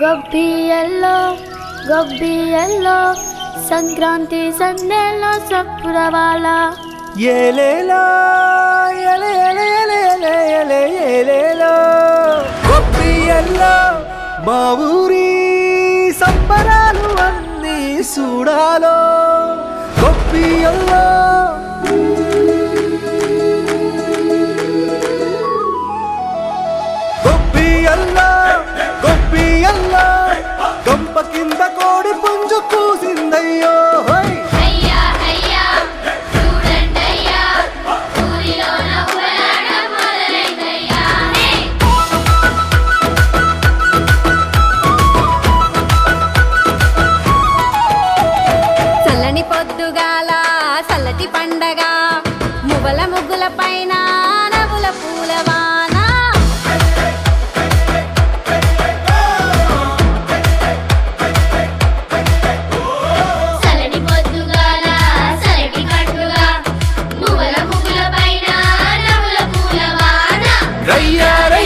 గొబ్బియల్లో గొబ్బియల్లో సంక్రాంతి సందెల్లో సప్పురవాల ఏలేలా ఏలే ఏలే ఏలే ఏలే ఏలే ఏలేలో గొబ్బియల్లో మా ఊరి సంబరాలు అన్నీ చూడాలో గొబ్బియల్లో గొబ్బియల్లో గంప కింద కోడి పుంజు కూసిందయ్యో చల్లని పొద్దుగాల చల్లటి పండగ మువ్వల ముగ్గుల పైన నవ్వుల పూలవాన చల్లని పొద్దుగాల చల్లటి పండుగ మువ్వల ముగ్గుల పైన నవ్వుల పూలవాన రయ్యారే